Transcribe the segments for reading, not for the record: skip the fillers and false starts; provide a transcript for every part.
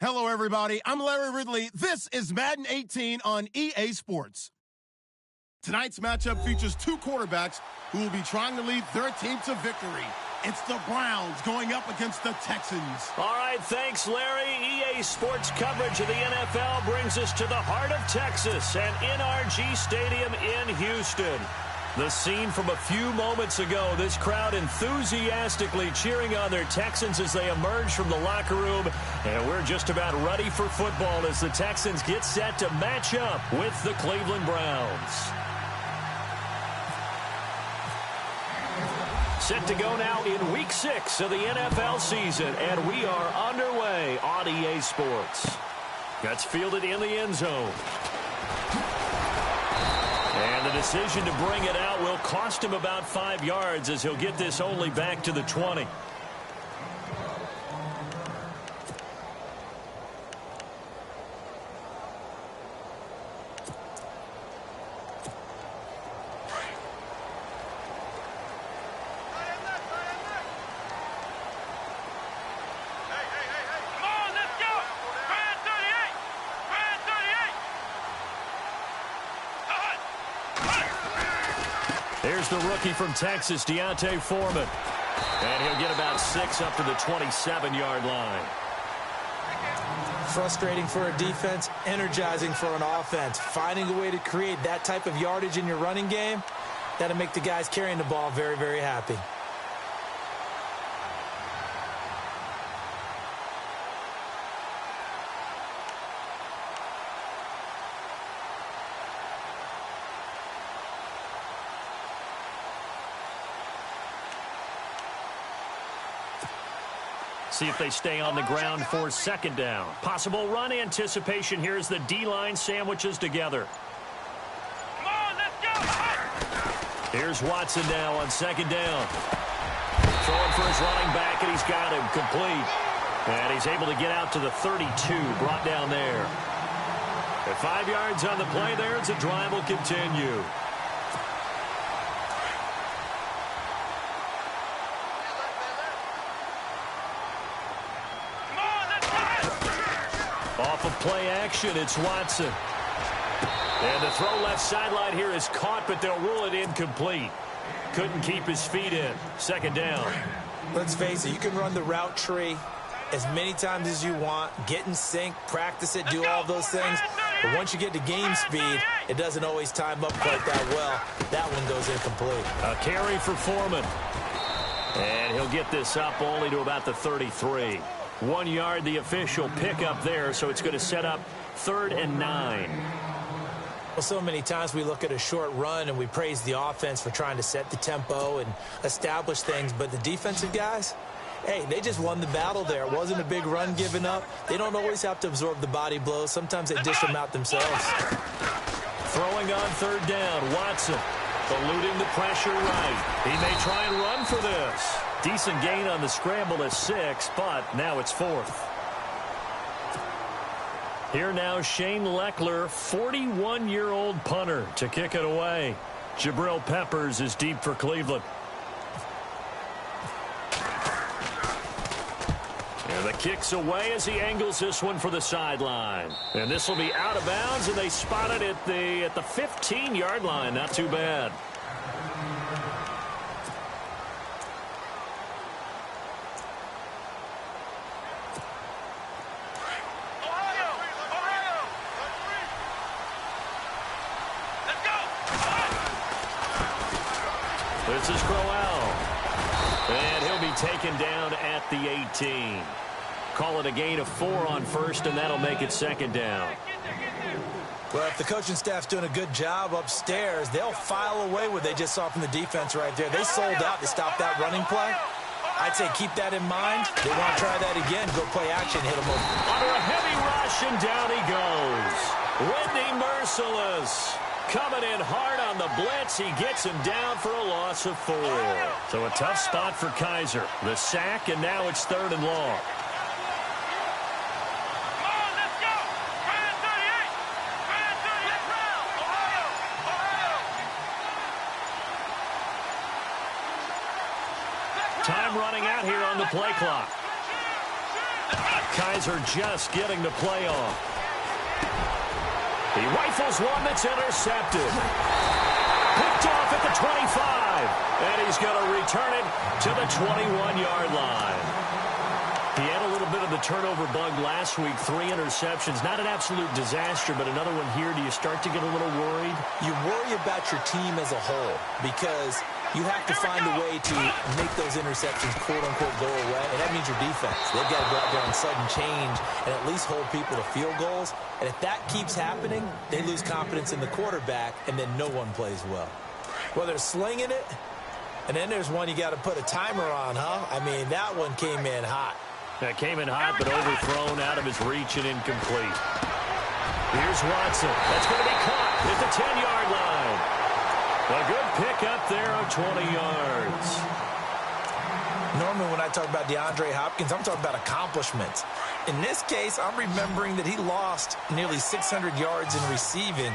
Hello, everybody. I'm Larry Ridley. This is Madden 18 on EA Sports. Tonight's matchup features two quarterbacks who will be trying to lead their team to victory. It's the Browns going up against the Texans. All right, thanks, Larry. EA Sports coverage of the NFL brings us to the heart of Texas and NRG Stadium in Houston. The scene from a few moments ago, this crowd enthusiastically cheering on their Texans as they emerge from the locker room. And we're just about ready for football as the Texans get set to match up with the Cleveland Browns. Set to go now in Week 6 of the NFL season, and we are underway on EA Sports. That's fielded in the end zone. And the decision to bring it out will cost him about 5 yards as he'll get this only back to the 20. There's the rookie from Texas, D'Onta Foreman. And he'll get about 6 up to the 27-yard line. Frustrating for a defense, energizing for an offense. Finding a way to create that type of yardage in your running game, that'll make the guys carrying the ball very, very happy. See if they stay on the ground for second down. Possible run anticipation here as the D-line sandwiches together. Come on, let's go! Here's Watson now on second down. Throwing for his running back, and he's got him complete. And he's able to get out to the 32, brought down there. At 5 yards on the play there, the drive will continue. Off of play action, it's Watson. And the throw left sideline here is caught, but they'll rule it incomplete. Couldn't keep his feet in. Second down. Let's face it, you can run the route tree as many times as you want, get in sync, practice it, do all those things. But once you get to game speed, it doesn't always time up quite that well. That one goes incomplete. A carry for Foreman. And he'll get this up only to about the 33. 1 yard, the official pickup there, so it's going to set up 3rd and 9. Well, so many times we look at a short run and we praise the offense for trying to set the tempo and establish things, but the defensive guys, hey, they just won the battle there. It wasn't a big run given up. They don't always have to absorb the body blows. Sometimes they dish them out themselves. Throwing on 3rd down, Watson eluding the pressure right. He may try and run for this. Decent gain on the scramble at 6, but now it's 4th. Here now, Shane Leckler, 41-year-old punter, to kick it away. Jabril Peppers is deep for Cleveland. And the kick's away as he angles this one for the sideline. And this will be out of bounds, and they spot it at the 15-yard line. Not too bad. This is Crowell. And he'll be taken down at the 18. Call it a gain of 4 on 1st, and that'll make it 2nd down. Well, if the coaching staff's doing a good job upstairs, they'll file away what they just saw from the defense right there. They sold out to stop that running play. I'd say keep that in mind. They want to try that again. Go play action, hit them over. Under a heavy rush, and down he goes. Wendy Merciless coming in hard on the blitz. He gets him down for a loss of 4. So a tough spot for Kaiser. The sack, and now it's 3rd and long. Time running out here on the play clock. Kaiser just getting the play off. He rifles one that's intercepted. Picked off at the 25. And he's going to return it to the 21-yard line. He had a little bit of the turnover bug last week, 3 interceptions. Not an absolute disaster, but another one here. Do you start to get a little worried? You worry about your team as a whole because you have to find a way to make those interceptions, quote-unquote, go away, and that means your defense. They've got to go out there and sudden change and at least hold people to field goals. And if that keeps happening, they lose confidence in the quarterback, and then no one plays well. Well, they're slinging it, and then there's one you got to put a timer on, huh? I mean, that one came in hot. That came in hot, but overthrown out of his reach and incomplete. Here's Watson. That's going to be caught at the 10-yard line. A good pick up there of 20 yards. Normally when I talk about DeAndre Hopkins, I'm talking about accomplishments. In this case, I'm remembering that he lost nearly 600 yards in receiving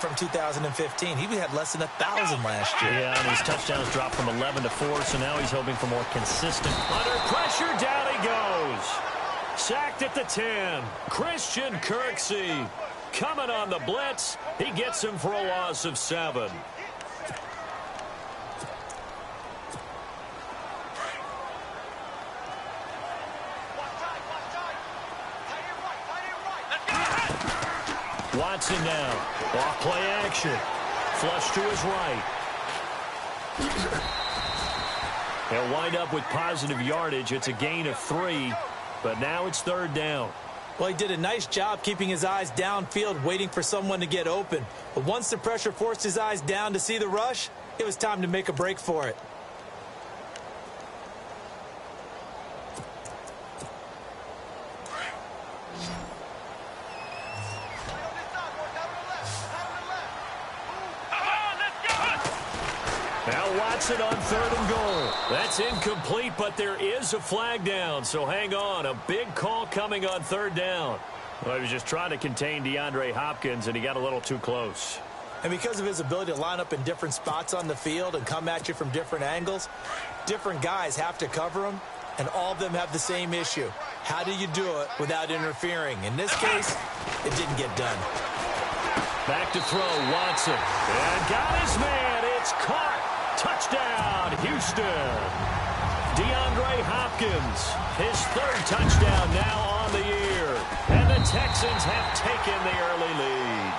from 2015. He had less than 1,000 last year. Yeah, and his touchdowns dropped from 11 to 4, so now he's hoping for more consistent. Under pressure, down he goes. Sacked at the 10. Christian Kirksey coming on the blitz. He gets him for a loss of 7. Watson now. Off play action. Flush to his right. They'll wind up with positive yardage. It's a gain of 3, but now it's 3rd down. Well, he did a nice job keeping his eyes downfield, waiting for someone to get open. But once the pressure forced his eyes down to see the rush, it was time to make a break for it. Now Watson on 3rd and goal. That's incomplete, but there is a flag down, so hang on. A big call coming on 3rd down. Well, he was just trying to contain DeAndre Hopkins, and he got a little too close. And because of his ability to line up in different spots on the field and come at you from different angles, different guys have to cover him, and all of them have the same issue. How do you do it without interfering? In this case, it didn't get done. Back to throw, Watson. And got his man. It's caught. Touchdown, Houston. DeAndre Hopkins, his 3rd touchdown now on the year. And the Texans have taken the early lead.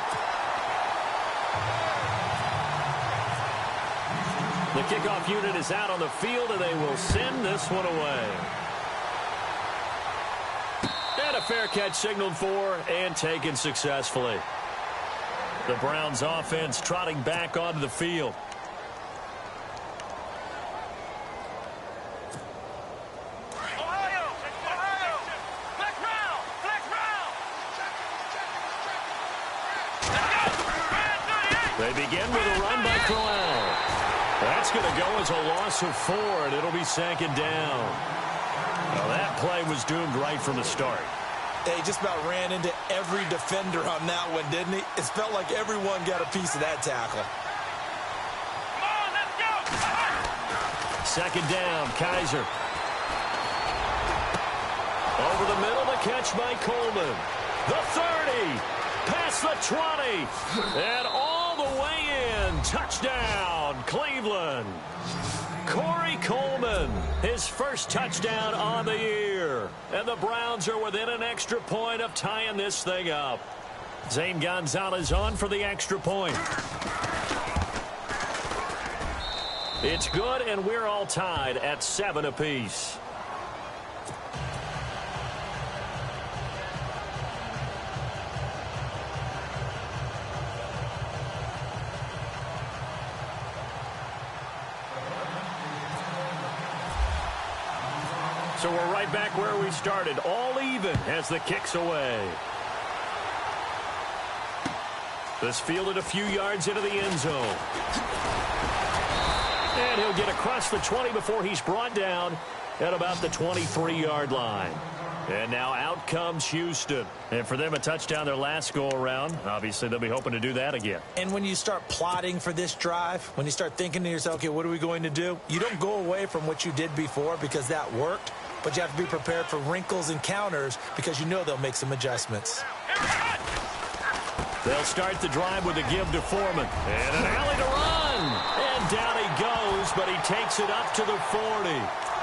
The kickoff unit is out on the field, and they will send this one away. And a fair catch signaled for and taken successfully. The Browns offense trotting back onto the field. They begin with a run by Crowell. That's going to go as a loss of 4, and it'll be 2nd down. Now that play was doomed right from the start. He just about ran into every defender on that one, didn't he? It felt like everyone got a piece of that tackle. Come on, let's go! 2nd down, Kaiser. Over the middle, the catch by Coleman. The 30, past the 20, and all the way in. Touchdown, Cleveland. Corey Coleman, his first touchdown on the year. And the Browns are within an extra point of tying this thing up. Zane Gonzalez on for the extra point. It's good, and we're all tied at 7 apiece. So we're right back where we started, all even as the kick's away. This fielded a few yards into the end zone. And he'll get across the 20 before he's brought down at about the 23-yard line. And now out comes Houston. And for them, a touchdown their last go-around. Obviously, they'll be hoping to do that again. And when you start plotting for this drive, when you start thinking to yourself, okay, what are we going to do? You don't go away from what you did before because that worked. but you have to be prepared for wrinkles and counters because you know they'll make some adjustments. They'll start the drive with a give to Foreman. And an alley to run. And down he goes, but he takes it up to the 40.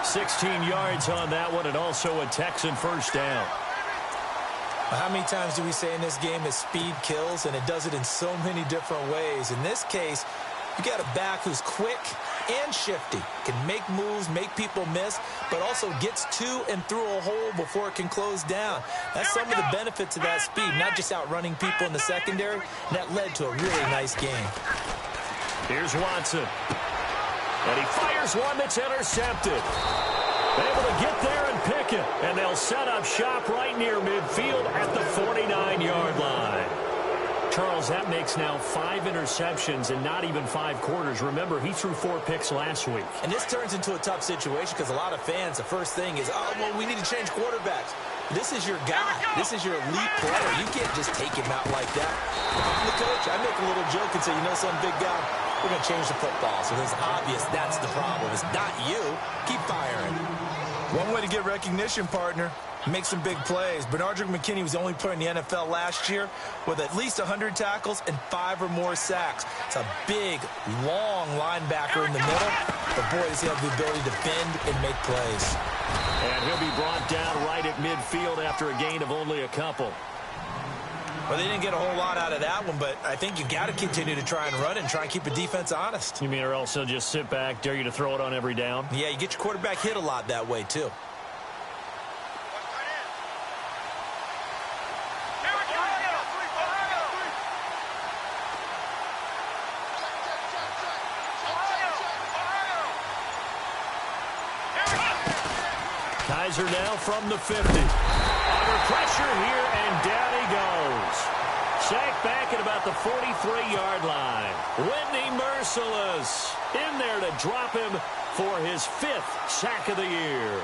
16 yards on that one, and also a Texan first down. How many times do we say in this game that speed kills, and it does it in so many different ways? In this case, you got a back who's quick and shifty, can make moves, make people miss, but also gets to and through a hole before it can close down. That's some of the benefits of that speed, not just outrunning people in the secondary, and that led to a really nice game. Here's Watson. And he fires one that's intercepted. Able to get there and pick it. And they'll set up shop right near midfield at the 49-yard line. Charles, that makes now 5 interceptions in not even 5 quarters. Remember, he threw 4 picks last week. And this turns into a tough situation because a lot of fans, the first thing is, oh, well, we need to change quarterbacks. This is your guy. This is your elite player. You can't just take him out like that. If I'm the coach, I make a little joke and say, you know something, big guy? We're going to change the football. So it's obvious that's the problem. It's not you. Keep firing. One way to get recognition, partner, make some big plays. Bernardrick McKinney was the only player in the NFL last year with at least 100 tackles and 5 or more sacks. It's a big, long linebacker in the middle. But, boy, does he have the ability to bend and make plays. And he'll be brought down right at midfield after a gain of only a couple. Well, they didn't get a whole lot out of that one, but I think you got to continue to try and run and try and keep the defense honest. You mean or else they'll just sit back, dare you to throw it on every down? Yeah, you get your quarterback hit a lot that way, too. Kaiser now from the 50. Under pressure here, and down he goes. Sacked back at about the 43-yard line. Whitney Merciless in there to drop him for his 5th sack of the year.